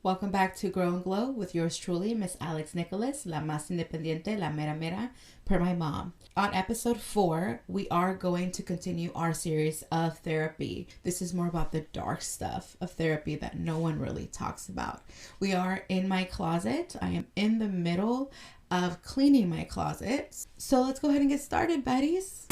Welcome back to Grow and Glow with yours truly, Miss Alex Nicholas, la más independiente, la mera mera, per my mom. On episode 4, we are going to continue our series of therapy. This is more about the dark stuff of therapy that no one really talks about. We are in my closet. I am in the middle of cleaning my closet. So let's go ahead and get started, buddies.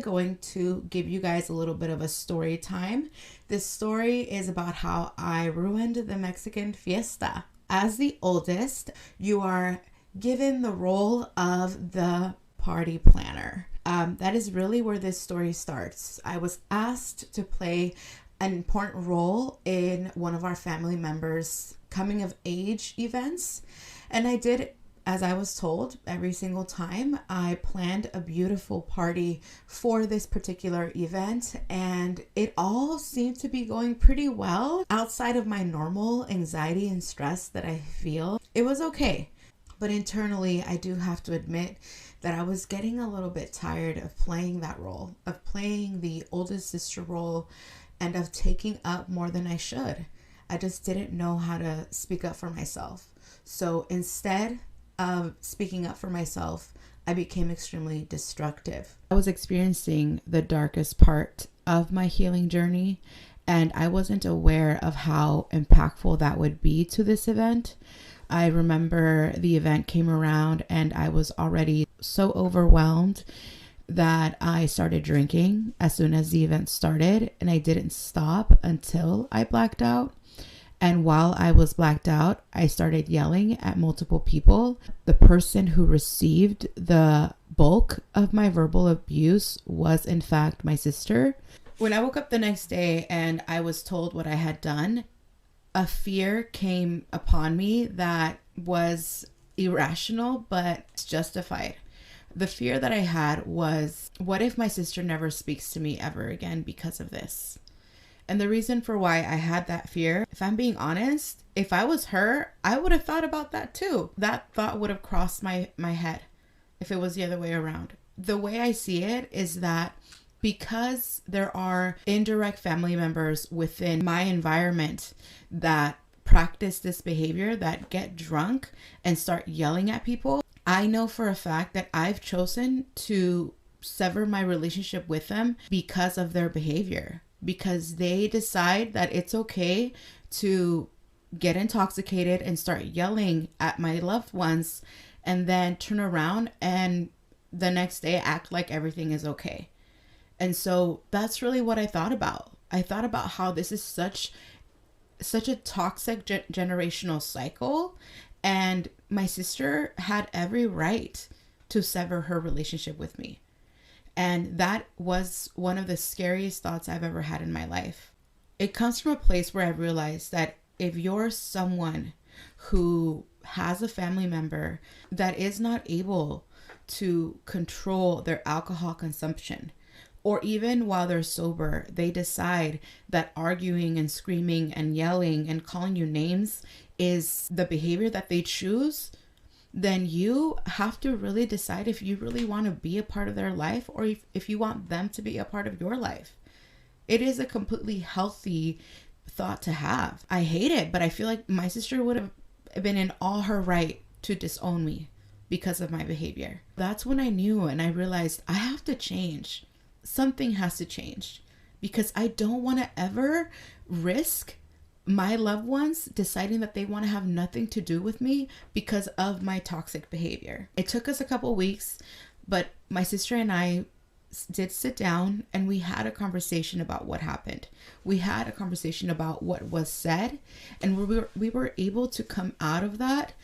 Going to give you guys a little bit of a story time. This story is about how I ruined the Mexican fiesta. As the oldest, you are given the role of the party planner. That is really where this story starts. I was asked to play an important role in one of our family members' coming of age events, and I did as I was told every single time. I planned a beautiful party for this particular event, and it all seemed to be going pretty well. Outside of my normal anxiety and stress that I feel, it was okay. But internally, I do have to admit that I was getting a little bit tired of playing that role, of playing the oldest sister role, and of taking up more than I should. I just didn't know how to speak up for myself. So instead of speaking up for myself, I became extremely destructive. I was experiencing the darkest part of my healing journey, and I wasn't aware of how impactful that would be to this event. I remember the event came around and I was already so overwhelmed that I started drinking as soon as the event started, and I didn't stop until I blacked out. And while I was blacked out, I started yelling at multiple people. The person who received the bulk of my verbal abuse was, in fact, my sister. When I woke up the next day and I was told what I had done, a fear came upon me that was irrational but justified. The fear that I had was, what if my sister never speaks to me ever again because of this? And the reason for why I had that fear, if I'm being honest, if I was her, I would have thought about that too. That thought would have crossed my head if it was the other way around. The way I see it is that because there are indirect family members within my environment that practice this behavior, that get drunk and start yelling at people, I know for a fact that I've chosen to sever my relationship with them because of their behavior. Because they decide that it's okay to get intoxicated and start yelling at my loved ones and then turn around and the next day act like everything is okay. And so that's really what I thought about. I thought about how this is such a toxic generational cycle, and my sister had every right to sever her relationship with me. And that was one of the scariest thoughts I've ever had in my life. It comes from a place where I realized that if you're someone who has a family member that is not able to control their alcohol consumption, or even while they're sober, they decide that arguing and screaming and yelling and calling you names is the behavior that they choose, then you have to really decide if you really want to be a part of their life or if you want them to be a part of your life. It is a completely healthy thought to have. I hate it, but I feel like my sister would have been in all her right to disown me because of my behavior. That's when I knew and I realized I have to change. Something has to change because I don't want to ever risk my loved ones deciding that they want to have nothing to do with me because of my toxic behavior. It took us a couple weeks, but my sister and I did sit down and we had a conversation about what happened. We had a conversation about what was said, and we were able to come out of that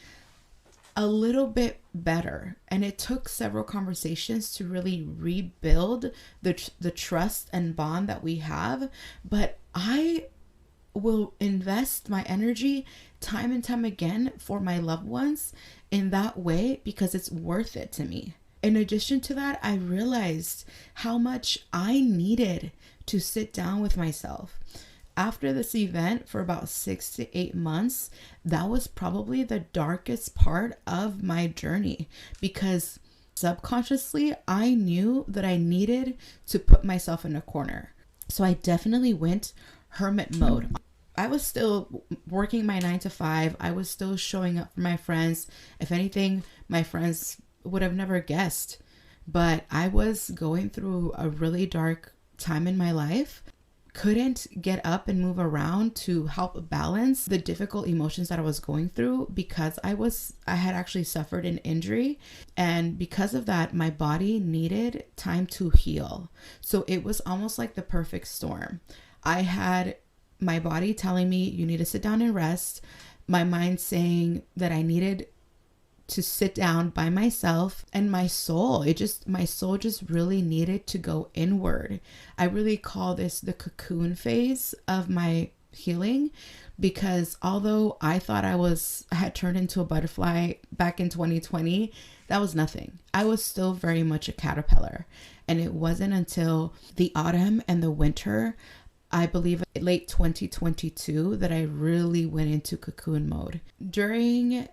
a little bit better. And it took several conversations to really rebuild the trust and bond that we have. But I will invest my energy time and time again for my loved ones in that way because it's worth it to me. In addition to that, I realized how much I needed to sit down with myself. After this event, for about 6 to 8 months, that was probably the darkest part of my journey, because subconsciously I knew that I needed to put myself in a corner. So I definitely went hermit mode. I was still working my 9 to 5. I was still showing up for my friends. If anything, my friends would have never guessed. But I was going through a really dark time in my life. Couldn't get up and move around to help balance the difficult emotions that I was going through, because I had actually suffered an injury, and because of that my body needed time to heal. So it was almost like the perfect storm. I had my body telling me, you need to sit down and rest, my mind saying that I needed to sit down by myself, and my soul just really needed to go inward. I really call this the cocoon phase of my healing, because although I thought I had turned into a butterfly back in 2020, that was nothing. I was still very much a caterpillar. And it wasn't until the autumn and the winter, I believe late 2022, that I really went into cocoon mode. During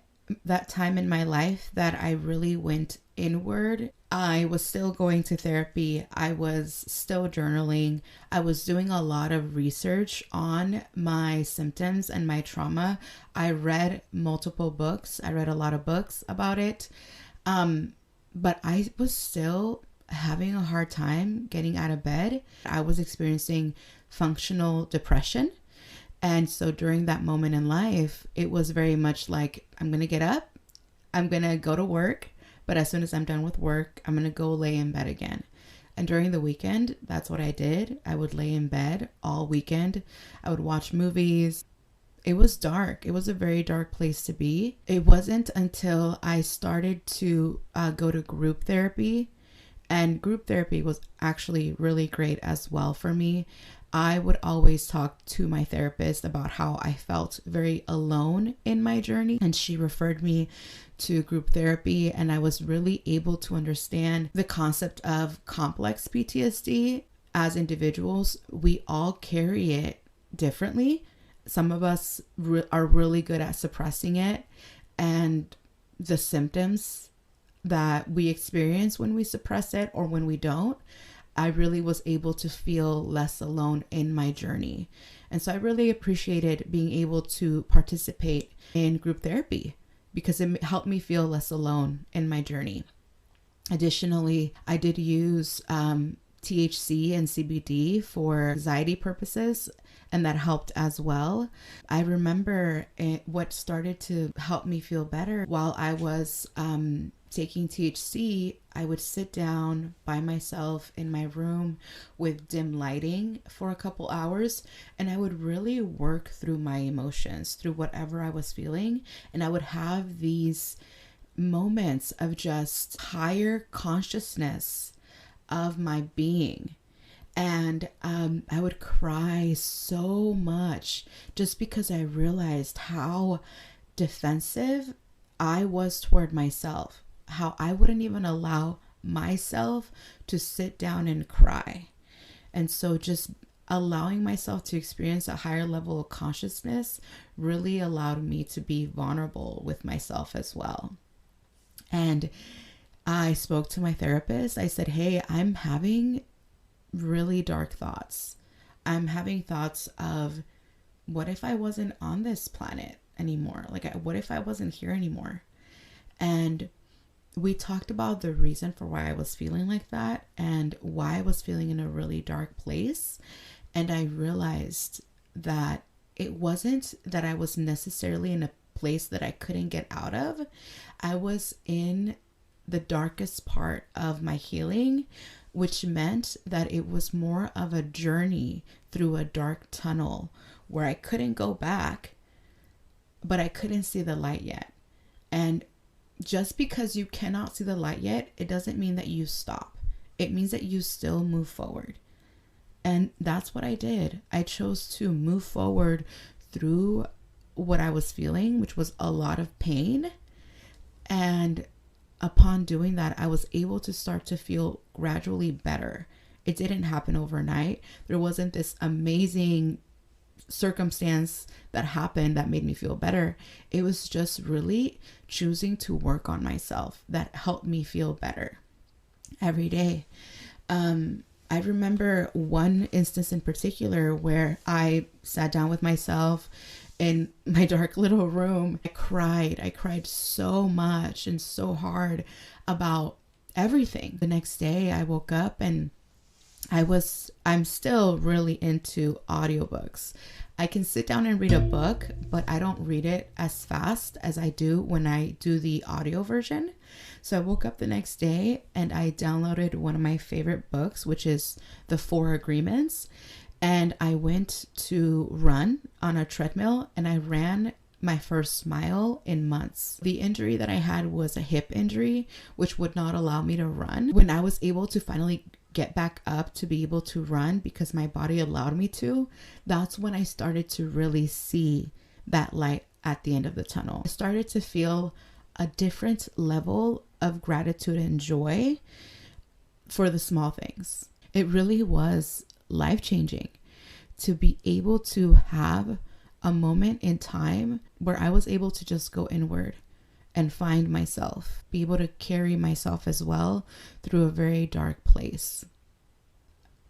that time in my life that I really went inward, I was still going to therapy. I was still journaling. I was doing a lot of research on my symptoms and my trauma. I read multiple books. I read a lot of books about it. But I was still having a hard time getting out of bed. I was experiencing functional depression. And so during that moment in life, it was very much like, I'm going to get up, I'm going to go to work, but as soon as I'm done with work, I'm going to go lay in bed again. And during the weekend, that's what I did. I would lay in bed all weekend. I would watch movies. It was dark. It was a very dark place to be. It wasn't until I started to go to group therapy, and group therapy was actually really great as well for me. I would always talk to my therapist about how I felt very alone in my journey, and she referred me to group therapy, and I was really able to understand the concept of complex PTSD. As individuals, we all carry it differently. Some of us are really good at suppressing it, and the symptoms that we experience when we suppress it or when we don't, I really was able to feel less alone in my journey. And so I really appreciated being able to participate in group therapy, because it helped me feel less alone in my journey. Additionally, I did use THC and CBD for anxiety purposes, and that helped as well. I remember what started to help me feel better while I was taking THC. I would sit down by myself in my room with dim lighting for a couple hours, and I would really work through my emotions, through whatever I was feeling, and I would have these moments of just higher consciousness of my being. And I would cry so much just because I realized how defensive I was toward myself, how I wouldn't even allow myself to sit down and cry. And so just allowing myself to experience a higher level of consciousness really allowed me to be vulnerable with myself as well. And I spoke to my therapist. I said, hey, I'm having really dark thoughts. I'm having thoughts of, what if I wasn't on this planet anymore? Like, what if I wasn't here anymore? And we talked about the reason for why I was feeling like that and why I was feeling in a really dark place. And I realized that it wasn't that I was necessarily in a place that I couldn't get out of. I was in the darkest part of my healing, which meant that it was more of a journey through a dark tunnel where I couldn't go back, but I couldn't see the light yet. And just because you cannot see the light yet, it doesn't mean that you stop. It means that you still move forward. And that's what I did. I chose to move forward through what I was feeling, which was a lot of pain. And upon doing that, I was able to start to feel gradually better. It didn't happen overnight. There wasn't this amazing circumstance that happened that made me feel better. It was just really choosing to work on myself that helped me feel better every day. I remember one instance in particular where I sat down with myself in my dark little room. I cried so much and so hard about everything. The next day I woke up and I'm still really into audiobooks. I can sit down and read a book, but I don't read it as fast as I do when I do the audio version. So I woke up the next day and I downloaded one of my favorite books, which is The 4 Agreements. And I went to run on a treadmill and I ran my first mile in months. The injury that I had was a hip injury, which would not allow me to run. When I was able to finally get back up to be able to run because my body allowed me to, that's when I started to really see that light at the end of the tunnel. I started to feel a different level of gratitude and joy for the small things. It really was life-changing to be able to have a moment in time where I was able to just go inward and find myself, be able to carry myself as well through a very dark place.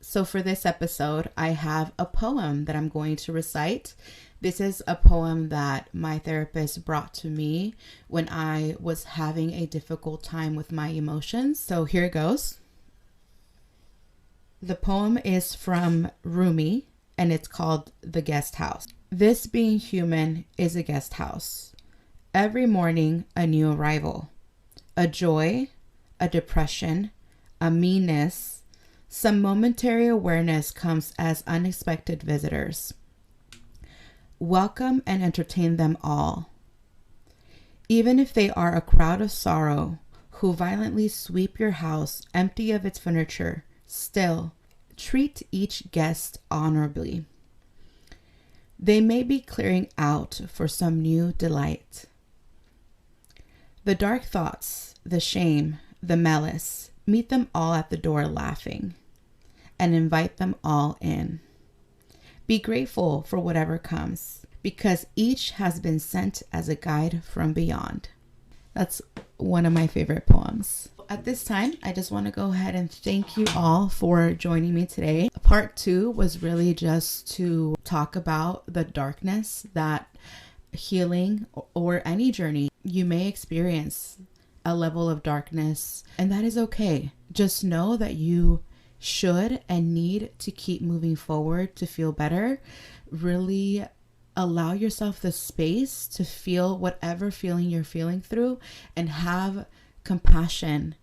So for this episode, I have a poem that I'm going to recite. This is a poem that my therapist brought to me when I was having a difficult time with my emotions. So here it goes. The poem is from Rumi and it's called The Guest House. This being human is a guest house. Every morning, a new arrival, a joy, a depression, a meanness, some momentary awareness comes as unexpected visitors. Welcome and entertain them all. Even if they are a crowd of sorrow who violently sweep your house empty of its furniture, still treat each guest honorably. They may be clearing out for some new delight. The dark thoughts, the shame, the malice, meet them all at the door laughing and invite them all in. Be grateful for whatever comes because each has been sent as a guide from beyond. That's one of my favorite poems. At this time, I just want to go ahead and thank you all for joining me today. Part 2 was really just to talk about the darkness that healing or any journey you may experience a level of darkness, and that is okay. Just know that you should and need to keep moving forward to feel better. Really allow yourself the space to feel whatever feeling you're feeling through and have compassion,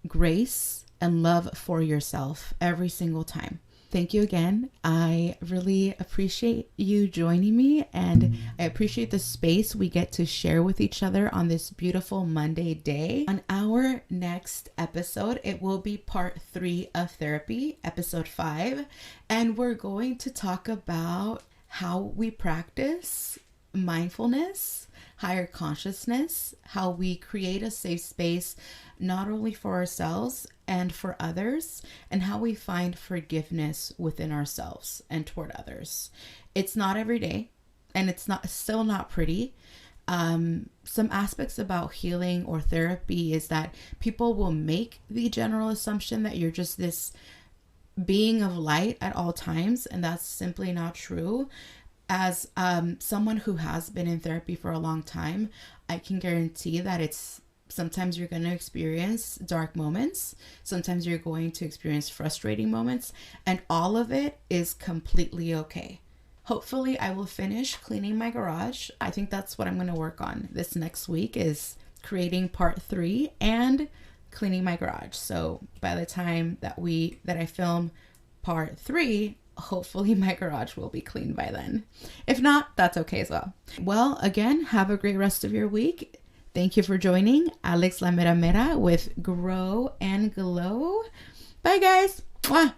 grace, and love for yourself every single time. Thank you again. I really appreciate you joining me and I appreciate the space we get to share with each other on this beautiful Monday day. On our next episode, it will be part 3 of therapy, episode 5, and we're going to talk about how we practice mindfulness, higher consciousness, how we create a safe space not only for ourselves and for others, and how we find forgiveness within ourselves and toward others. It's not every day, and it's still not pretty. Some aspects about healing or therapy is that people will make the general assumption that you're just this being of light at all times, and that's simply not true. As someone who has been in therapy for a long time, I can guarantee that sometimes you're going to experience dark moments. Sometimes you're going to experience frustrating moments, and all of it is completely okay. Hopefully I will finish cleaning my garage. I think that's what I'm going to work on this next week, is creating part 3 and cleaning my garage. So by the time that I film part 3, hopefully my garage will be clean by then. If not, that's okay as well. Well, again, have a great rest of your week. Thank you for joining Alex La Mera Mera with Grow and Glow. Bye, guys. Mwah.